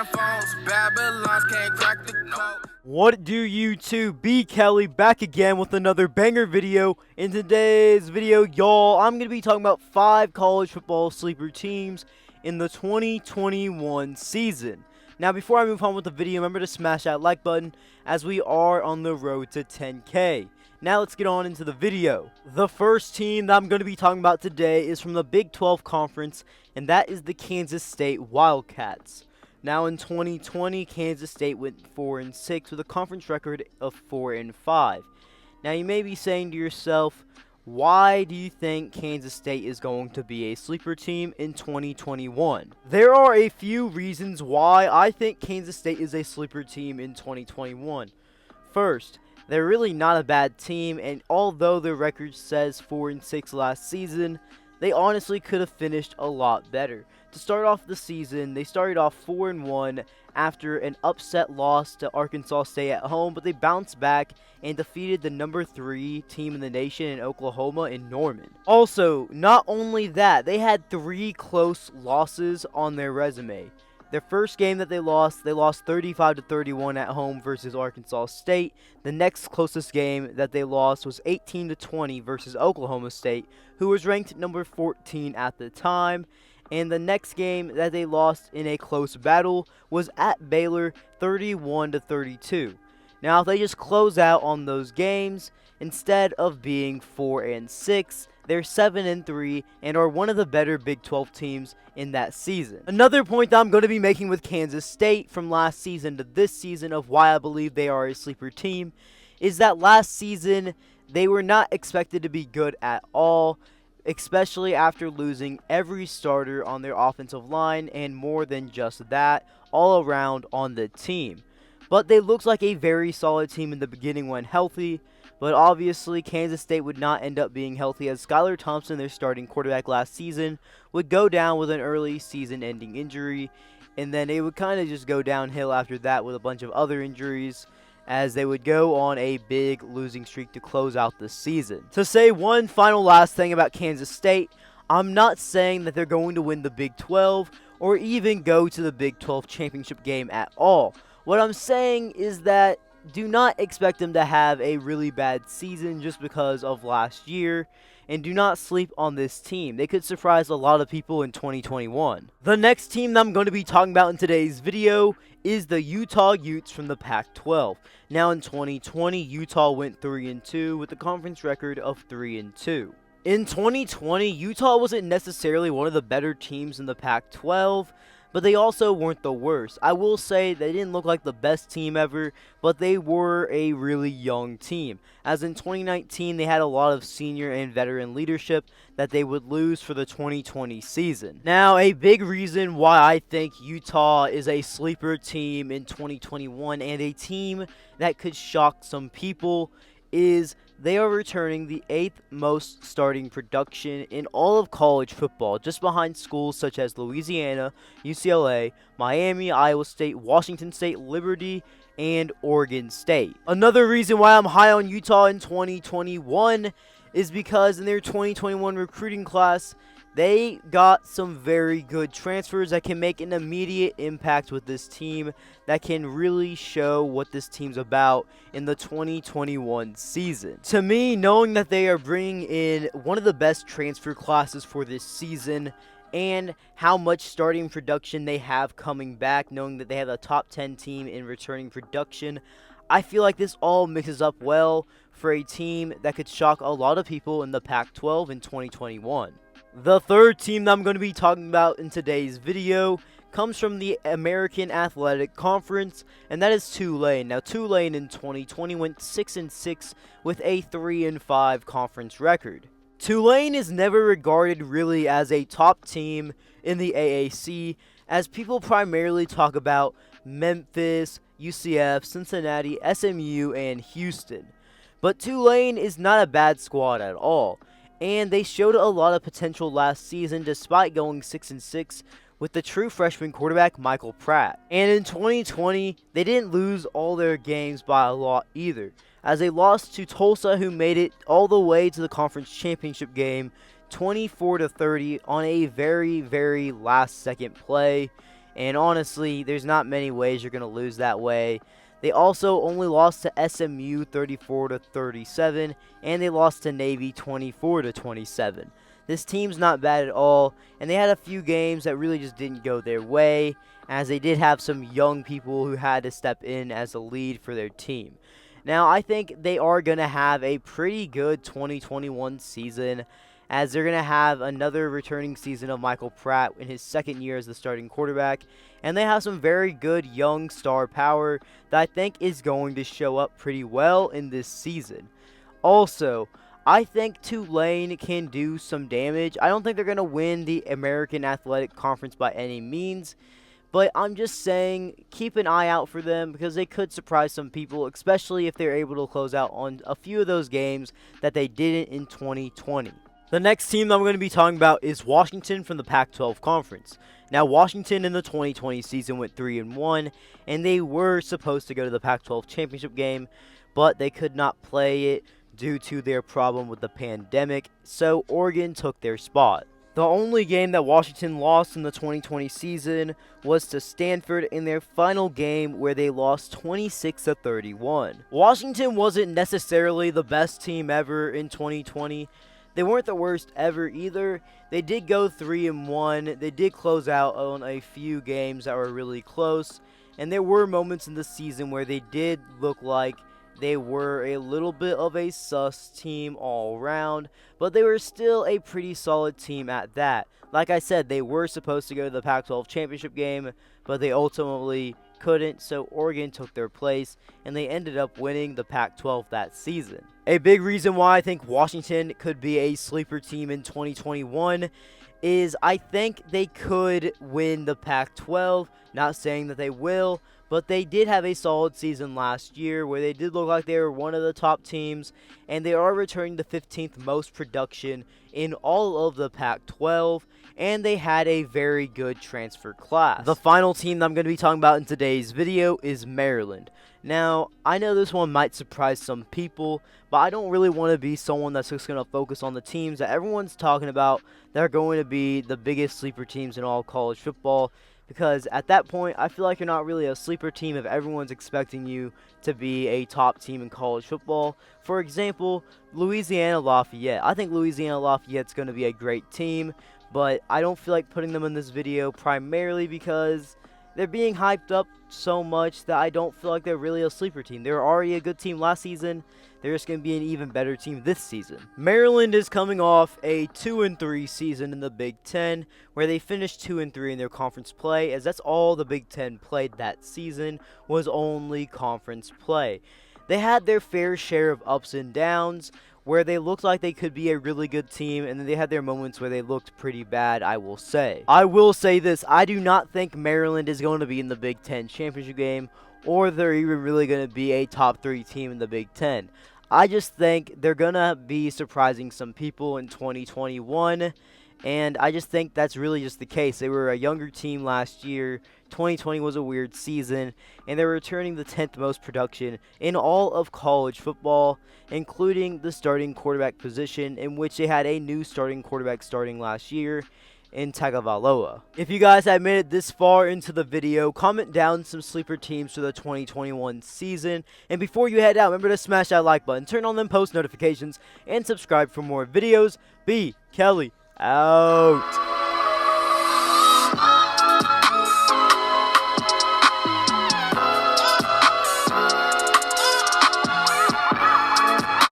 Flip phones, Babylons can't crack the code. What do you two? B Kelly back again with another banger video. In today's video, y'all, I'm going to be talking about 5 college football sleeper teams in the 2021 season. Now, before I move on with the video, remember to smash that like button as we are on the road to 10K. Now let's get on into the video. The first team that I'm going to be talking about today is from the Big 12 Conference, and that is the Kansas State Wildcats. Now in 2020, Kansas State went 4-6 with a conference record of 4-5. Now you may be saying to yourself, why do you think Kansas State is going to be a sleeper team in 2021? There are a few reasons why I think Kansas State is a sleeper team in 2021. First, they're really not a bad team, and although their record says 4-6 last season, they honestly could have finished a lot better. To start off the season, they started off 4-1 after an upset loss to Arkansas State at home, but they bounced back and defeated the number 3 team in the nation in Oklahoma in Norman. Also, not only that, they had 3 close losses on their resume. Their first game that they lost 35-31 at home versus Arkansas State. The next closest game that they lost was 18-20 versus Oklahoma State, who was ranked number 14 at the time. And the next game that they lost in a close battle was at Baylor, 31-32. Now, if they just close out on those games, instead of being 4-6, they're 7-3 and are one of the better Big 12 teams in that season. Another point that I'm going to be making with Kansas State from last season to this season of why I believe they are a sleeper team is that last season they were not expected to be good at all, especially after losing every starter on their offensive line and more than just that, all around on the team. But they looked like a very solid team in the beginning when healthy, but obviously Kansas State would not end up being healthy as Skylar Thompson, their starting quarterback last season, would go down with an early season-ending injury, and then it would kind of just go downhill after that with a bunch of other injuries, as they would go on a big losing streak to close out the season. To say one final last thing about Kansas State, I'm not saying that they're going to win the Big 12 or even go to the Big 12 championship game at all. What I'm saying is that do not expect them to have a really bad season just because of last year, and do not sleep on this team. They could surprise a lot of people in 2021. The next team that I'm going to be talking about in today's video is the Utah Utes from the Pac-12. Now in 2020, Utah went 3-2 with a conference record of 3-2. In 2020, Utah wasn't necessarily one of the better teams in the Pac-12, but they also weren't the worst. I will say they didn't look like the best team ever, but they were a really young team. As in 2019, they had a lot of senior and veteran leadership that they would lose for the 2020 season. Now, a big reason why I think Utah is a sleeper team in 2021 and a team that could shock some people is they are returning the 8th most starting production in all of college football, just behind schools such as Louisiana, UCLA, Miami, Iowa State, Washington State, Liberty, and Oregon State. Another reason why I'm high on Utah in 2021 is because in their 2021 recruiting class, they got some very good transfers that can make an immediate impact with this team that can really show what this team's about in the 2021 season. To me, knowing that they are bringing in one of the best transfer classes for this season and how much starting production they have coming back, knowing that they have a top 10 team in returning production, I feel like this all mixes up well for a team that could shock a lot of people in the Pac-12 in 2021. The third team that I'm going to be talking about in today's video comes from the American Athletic Conference, and that is Tulane. Now, Tulane in 2020 went 6-6 with a 3-5 conference record. Tulane is never regarded really as a top team in the AAC, as people primarily talk about Memphis, UCF, Cincinnati, SMU, and Houston. But Tulane is not a bad squad at all, and they showed a lot of potential last season despite going 6-6 with the true freshman quarterback Michael Pratt. And in 2020, they didn't lose all their games by a lot either, as they lost to Tulsa, who made it all the way to the conference championship game 24-30 on a very, very last second play. And honestly, there's not many ways you're going to lose that way. They also only lost to SMU 34-37, and they lost to Navy 24-27. This team's not bad at all, and they had a few games that really just didn't go their way, as they did have some young people who had to step in as a lead for their team. Now, I think they are going to have a pretty good 2021 season, as they're going to have another returning season of Michael Pratt in his second year as the starting quarterback, and they have some very good young star power that I think is going to show up pretty well in this season. Also, I think Tulane can do some damage. I don't think they're going to win the American Athletic Conference by any means, but I'm just saying, keep an eye out for them because they could surprise some people, especially if they're able to close out on a few of those games that they didn't in 2020. The next team that I'm going to be talking about is Washington from the Pac-12 Conference. Now, Washington in the 2020 season went 3-1, and they were supposed to go to the Pac-12 championship game, but they could not play it due to their problem with the pandemic, so Oregon took their spot. The only game that Washington lost in the 2020 season was to Stanford in their final game where they lost 26-31. Washington wasn't necessarily the best team ever in 2020. They weren't the worst ever either. They did go 3-1. They did close out on a few games that were really close, and there were moments in the season where they did look like they were a little bit of a sus team all around, but they were still a pretty solid team at that. Like I said, they were supposed to go to the Pac-12 championship game, but they ultimately couldn't, so Oregon took their place, and they ended up winning the Pac-12 that season. A big reason why I think Washington could be a sleeper team in 2021 is I think they could win the Pac-12. Not saying that they will, but they did have a solid season last year where they did look like they were one of the top teams, and they are returning the 15th most production in all of the Pac-12, and they had a very good transfer class. The final team that I'm going to be talking about in today's video is Maryland. Now, I know this one might surprise some people, but I don't really want to be someone that's just going to focus on the teams that everyone's talking about that are going to be the biggest sleeper teams in all college football, because at that point, I feel like you're not really a sleeper team if everyone's expecting you to be a top team in college football. For example, Louisiana Lafayette. I think Louisiana Lafayette's going to be a great team, but I don't feel like putting them in this video primarily because they're being hyped up so much that I don't feel like they're really a sleeper team. They were already a good team last season. They're just going to be an even better team this season. Maryland is coming off a 2-3 season in the Big Ten, where they finished 2-3 in their conference play, as that's all the Big Ten played that season was only conference play. They had their fair share of ups and downs, where they looked like they could be a really good team, and then they had their moments where they looked pretty bad, I will say. I will say this, I do not think Maryland is going to be in the Big Ten championship game, or they're even really going to be a top 3 team in the Big Ten. I just think they're going to be surprising some people in 2021, and I just think that's really just the case. They were a younger team last year. 2020 was a weird season, and they're returning the 10th most production in all of college football, including the starting quarterback position, in which they had a new starting quarterback starting last year in Tagovailoa. If you guys have made it this far into the video, comment down some sleeper teams for the 2021 season. And before you head out, remember to smash that like button, turn on them post notifications, and subscribe for more videos. B. Kelly out.